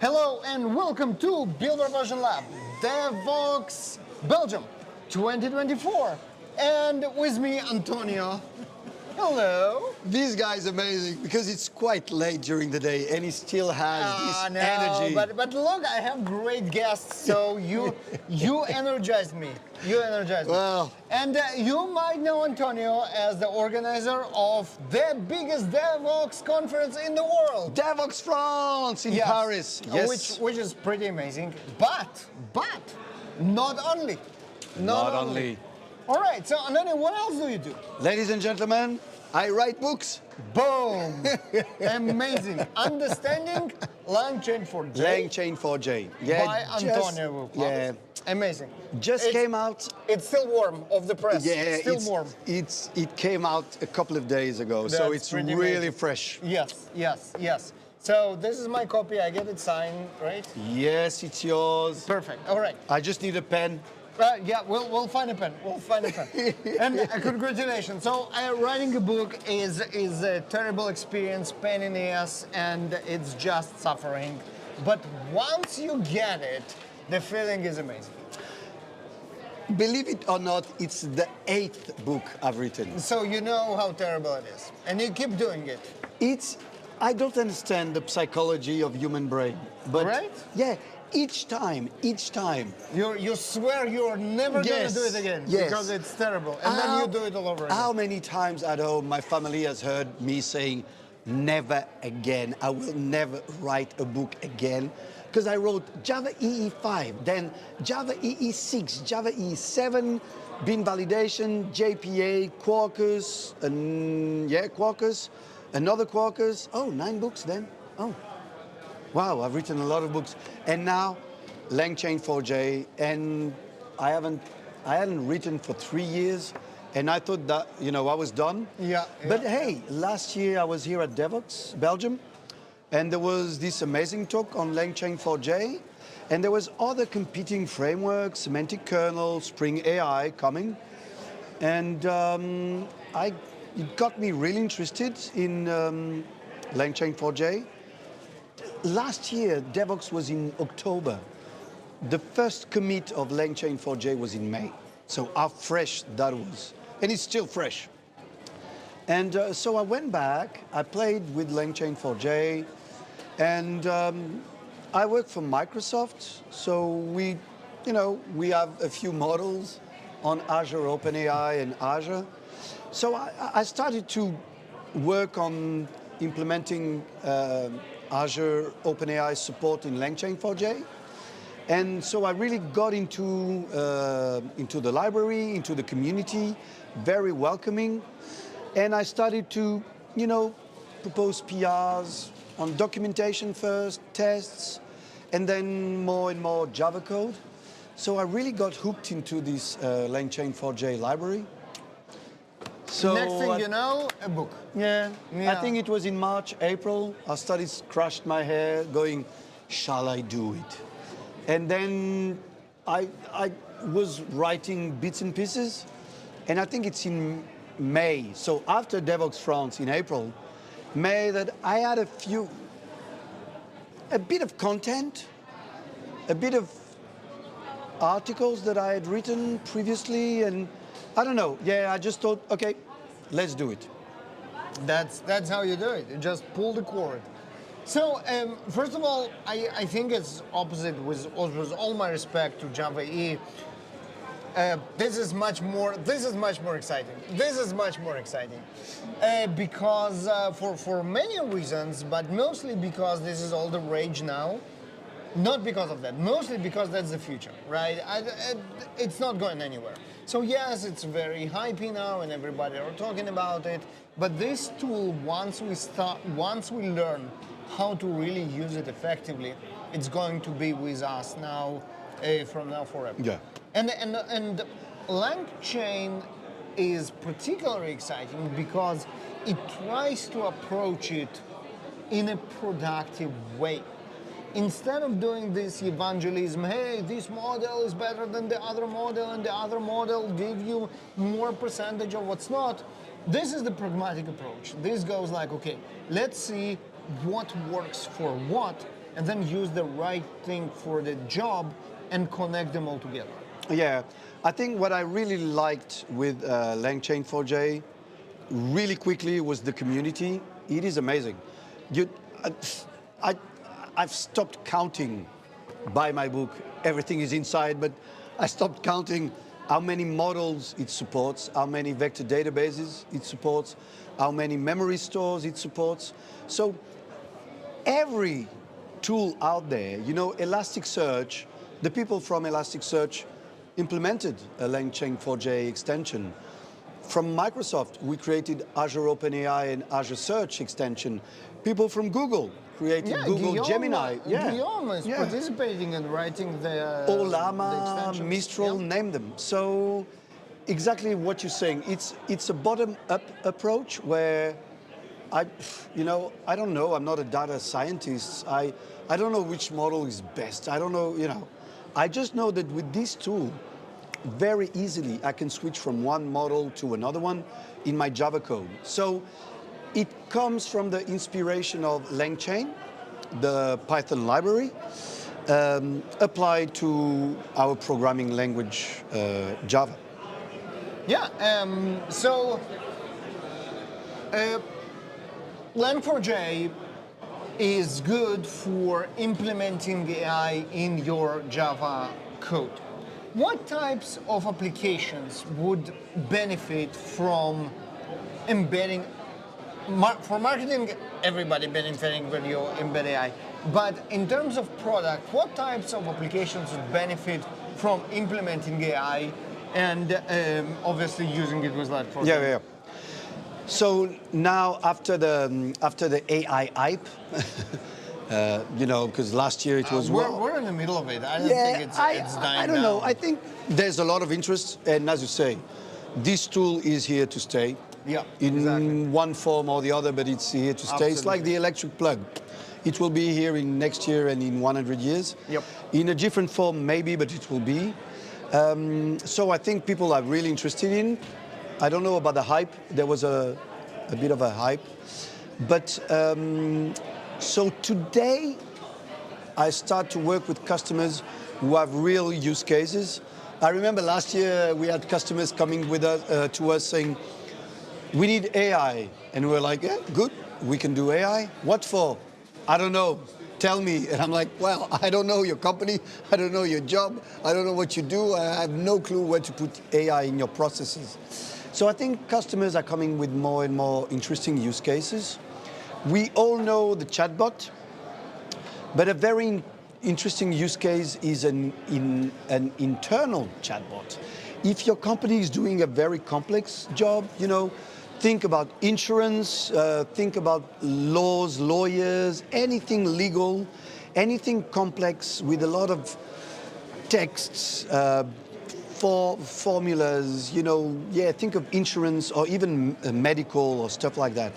Hello and welcome to Build Version Lab, DevVox Belgium 2024. And with me, Antonio. Hello. This guy is amazing because it's quite late during the day and he still has this energy. But look, I have great guests, so you energized me. You energized me. Well, and you might know Antonio as the organizer of the biggest DevVox conference in the world. DevVox France in Paris. Yes. Which is pretty amazing. But not only. Not only. All right, so Antonio, what else do you do? Ladies and gentlemen, I write books. Boom! Amazing. Understanding LangChain 4J. LangChain 4J. Yeah, by Antonio Goncalves. Yeah. Amazing. Just came out. It's still warm off the press. Yeah, still warm. It came out a couple of days ago, so it's really amazing. fresh. Yes. So this is my copy. I get it signed, right? Yes, it's yours. Perfect. All right. I just need a pen. Yeah, we'll find a pen. We'll find a pen. And congratulations. So writing a book is a terrible experience, pain in the ass, and it's just suffering. But once you get it, the feeling is amazing. Believe it or not, it's the 8th book I've written. So you know how terrible it is, and you keep doing it. I don't understand the psychology of human brain, but right? Yeah, each time. You swear you're never gonna do it again because it's terrible, and then you do it all over again. How many times at home my family has heard me saying, never again, I will never write a book again. Because I wrote Java EE5, then Java EE6, Java EE7, bin validation, JPA, Quarkus, Quarkus, another Quarkus. Oh, 9 books then. Oh, wow, I've written a lot of books. And now LangChain 4J, and I hadn't written for 3 years, and I thought that, I was done. Yeah. But hey, last year I was here at DevVox, Belgium, and there was this amazing talk on LangChain 4J, and there was other competing frameworks, semantic kernel, Spring AI coming, and it got me really interested in LangChain 4J. Last year, DevVox was in October. The first commit of LangChain 4J was in May. So how fresh that was. And it's still fresh. And so I went back, I played with LangChain 4J, and I work for Microsoft. So we have a few models on Azure OpenAI and Azure. So I started to work on implementing Azure OpenAI support in LangChain 4J. And so I really got into the library, into the community, very welcoming. And I started to, propose PRs on documentation first, tests, and then more and more Java code. So I really got hooked into this LangChain 4J library. So next thing you know, a book. Yeah. I think it was in March, April. I started crushed my hair, going, shall I do it? And then I was writing bits and pieces, and I think it's in May. So after DevVox France in April, May, that I had a bit of content, a bit of articles that I had written previously, and I don't know. Yeah, I just thought, okay, let's do it. That's how you do it. You just pull the cord. So first of all, I think it's opposite. With all my respect to Java EE, this is much more exciting. Because for many reasons, but mostly because this is all the rage now. Not because of that, mostly because that's the future, right? It's not going anywhere. So yes, it's very hypey now and everybody are talking about it, but this tool, once we learn how to really use it effectively, it's going to be with us now, from now forever. Yeah. And LangChain is particularly exciting because it tries to approach it in a productive way. Instead of doing this evangelism, hey, this model is better than the other model, and the other model give you more percentage of what's not, this is the pragmatic approach. This goes like, okay, let's see what works for what, and then use the right thing for the job and connect them all together. Yeah, I think what I really liked with LangChain 4J really quickly was the community. It is amazing. You, I, I've stopped counting. Buy my book, everything is inside, but I stopped counting how many models it supports, how many vector databases it supports, how many memory stores it supports. So every tool out there, you know, Elasticsearch, the people from Elasticsearch implemented a LangChain 4J extension. From Microsoft, we created Azure OpenAI and Azure Search extension. People from Google created Google Guillaume, Gemini. Guillaume is participating in writing the Olama, extension. Mistral, name them. So exactly what you're saying. It's a bottom-up approach where I don't know. I'm not a data scientist. I don't know which model is best. I don't know, I just know that with this tool, very easily I can switch from one model to another one in my Java code. So it comes from the inspiration of LangChain, the Python library, applied to our programming language, Java. Yeah, Lang4j is good for implementing AI in your Java code. What types of applications would benefit from embedding? For marketing, everybody benefiting when you embed AI. But in terms of product, what types of applications would benefit from implementing AI and obviously using it with Lang4j? Yeah. So now after the AI hype, because last year it was we're in the middle of it. I don't think it's dying I don't know. I think there's a lot of interest, and as you say, this tool is here to stay. Yeah, in exactly. one form or the other, but it's here to stay. Absolutely. It's like the electric plug. It will be here in next year and in 100 years. Yep. In a different form, maybe, but it will be. So I think people are really interested in. I don't know about the hype. There was a bit of a hype. But so today, I start to work with customers who have real use cases. I remember last year we had customers coming with us, to us saying, we need AI. And we're like, yeah, good, we can do AI. What for? I don't know. Tell me. And I'm like, well, I don't know your company. I don't know your job. I don't know what you do. I have no clue where to put AI in your processes. So I think customers are coming with more and more interesting use cases. We all know the chatbot, but a very interesting use case is an internal chatbot. If your company is doing a very complex job, think about insurance, think about laws, lawyers, anything legal, anything complex with a lot of texts, formulas, think of insurance or even medical or stuff like that.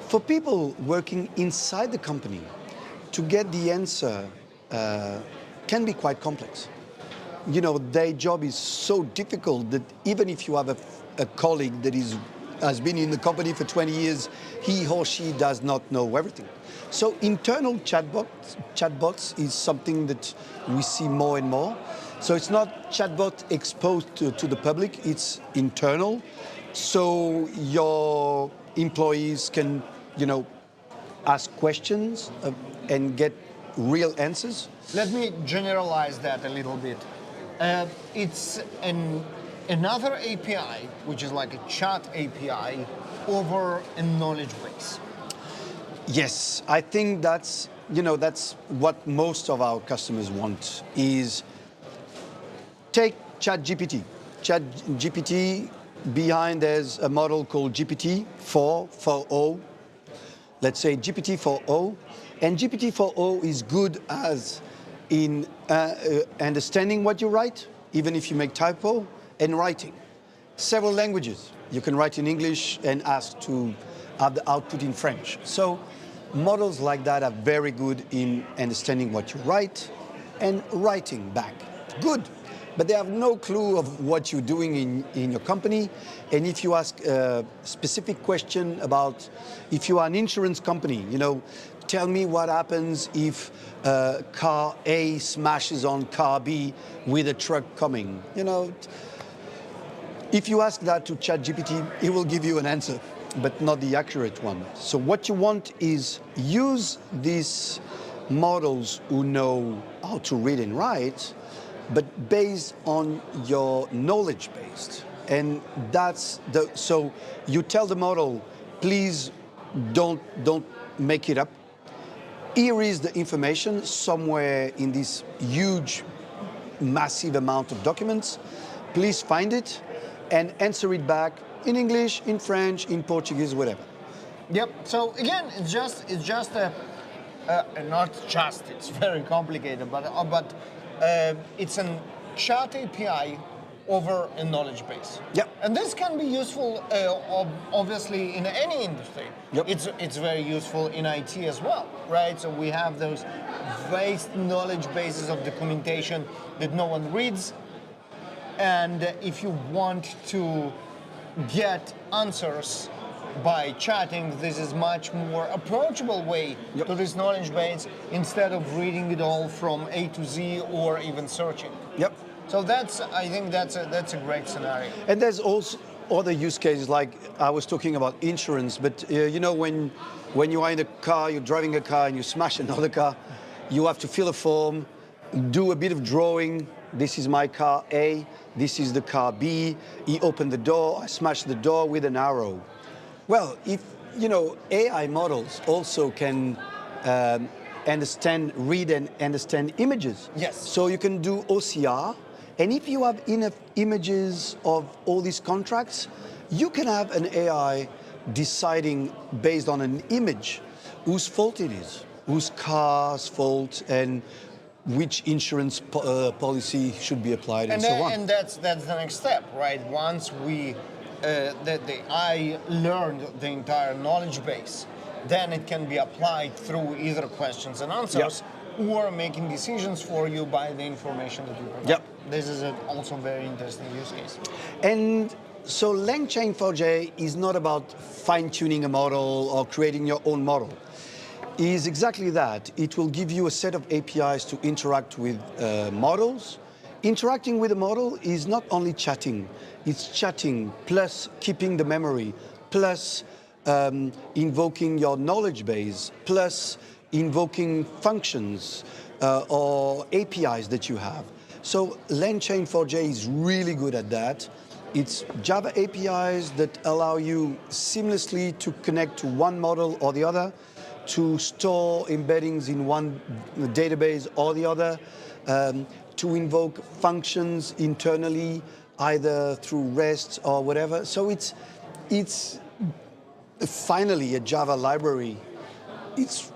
For people working inside the company, to get the answer can be quite complex. Their job is so difficult that even if you have a colleague that has been in the company for 20 years, he or she does not know everything. So internal chatbots is something that we see more and more. So it's not chatbot exposed to the public, it's internal. So your employees can, ask questions and get real answers. Let me generalize that a little bit. It's another API, which is like a chat API, over a knowledge base. Yes, I think that's what most of our customers want is take ChatGPT. ChatGPT, behind there's a model called GPT-4o. Let's say GPT-4o. And GPT-4o is good as in understanding what you write, even if you make typo, and writing. Several languages. You can write in English and ask to have the output in French. So models like that are very good in understanding what you write and writing back. Good. but they have no clue of what you're doing in your company. And if you ask a specific question about, if you are an insurance company, tell me what happens if car A smashes on car B with a truck coming. If you ask that to ChatGPT, it will give you an answer, but not the accurate one. So what you want is use these models who know how to read and write, but based on your knowledge base. And so you tell the model, please don't make it up. Here is the information somewhere in this huge, massive amount of documents. Please find it and answer it back in English, in French, in Portuguese, whatever. Yep. So again, it's just not just. It's very complicated, but it's a chat API over a knowledge base. Yep. And this can be useful, obviously, in any industry. Yep. It's very useful in IT as well, right? So we have those vast knowledge bases of documentation that no one reads. And if you want to get answers by chatting, this is much more approachable way to this knowledge base instead of reading it all from A to Z or even searching. Yep. So I think that's a great scenario. And there's also other use cases, like I was talking about insurance, but when you are in a car, you're driving a car and you smash another car, you have to fill a form, do a bit of drawing. This is my car A, this is the car B. He opened the door, I smashed the door with an arrow. Well, if AI models also can read and understand images. Yes. So you can do OCR, and if you have enough images of all these contracts, you can have an AI deciding based on an image whose fault it is, whose car's fault, and which insurance policy should be applied, and so on. And that's the next step, right? Once the AI learned the entire knowledge base, then it can be applied through either questions and answers or making decisions for you by the information that you provide. Yep. This is also a very interesting use case. And so LangChain 4J is not about fine-tuning a model or creating your own model. It is exactly that. It will give you a set of APIs to interact with models. Interacting with a model is not only chatting, it's chatting plus keeping the memory, plus invoking your knowledge base, plus invoking functions or APIs that you have. So LangChain 4J is really good at that. It's Java APIs that allow you seamlessly to connect to one model or the other, to store embeddings in one database or the other, to invoke functions internally, either through REST or whatever. So it's finally a Java library. It's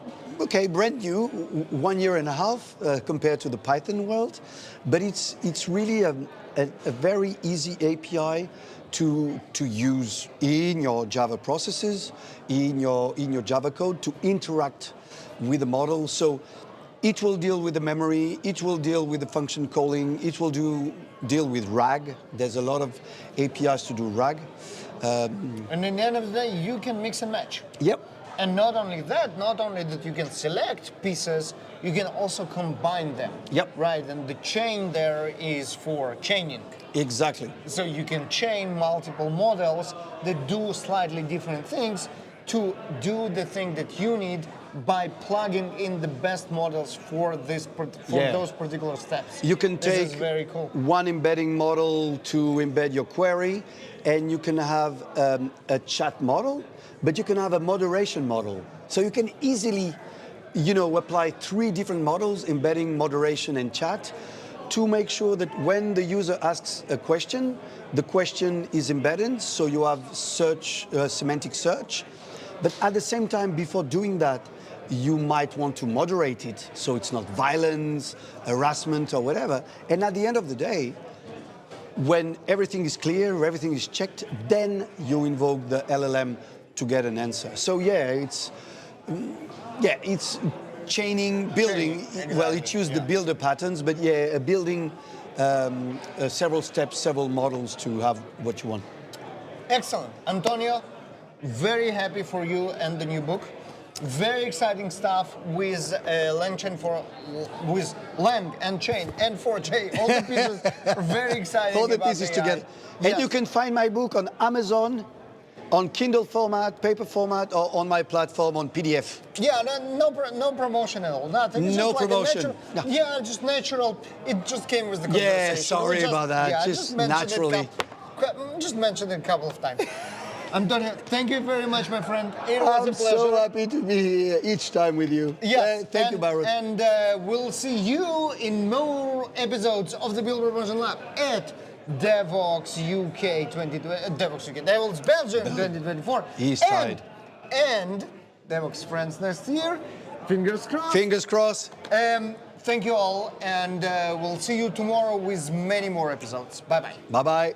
brand new, 1.5 years compared to the Python world, but it's really a very easy API to use in your Java processes, in your Java code, to interact with the model. So it will deal with the memory, it will deal with the function calling, it will deal with RAG. There's a lot of APIs to do RAG. And in the end of the day, you can mix and match. Yep. And not only that you can select pieces, you can also combine them. Yep. Right, and the chain there is for chaining. Exactly. So you can chain multiple models that do slightly different things to do the thing that you need by plugging in the best models for those particular steps. You can This take is very cool. one embedding model to embed your query, and you can have a chat model, but you can have a moderation model. So you can easily, apply 3 different models, embedding, moderation, and chat, to make sure that when the user asks a question, the question is embedded, so you have semantic search. But at the same time, before doing that, you might want to moderate it, so it's not violence, harassment, or whatever. And at the end of the day, when everything is clear, everything is checked, then you invoke the LLM to get an answer. So it's chaining, building. Exactly. Well, it used the builder patterns, but a building several steps, several models to have what you want. Excellent. Antonio, very happy for you and the new book. Very exciting stuff with with Lang and Chain and 4J. All the pieces are very exciting. All the about pieces AI. together. Yes. And you can find my book on Amazon, on Kindle format, paper format, or on my platform on PDF. Yeah, no promotion at all. Nothing. It's No just like a promotion. natural, No. Yeah, just natural. It just came with the conversation. Yeah, sorry We about that. Yeah, Just mentioned naturally. Just mentioned it a couple of times. Antonio, thank you very much, my friend. It was a I'm pleasure. so happy to be here each time with you. Yes, Thank you, Baruch. And we'll see you in more episodes of the Build Promotion Lab at Devox UK 2020, Devox UK, Devox Belgium 2024. East side. And Devox France next year. Fingers crossed. Fingers crossed. Thank you all, and we'll see you tomorrow with many more episodes. Bye bye. Bye-bye.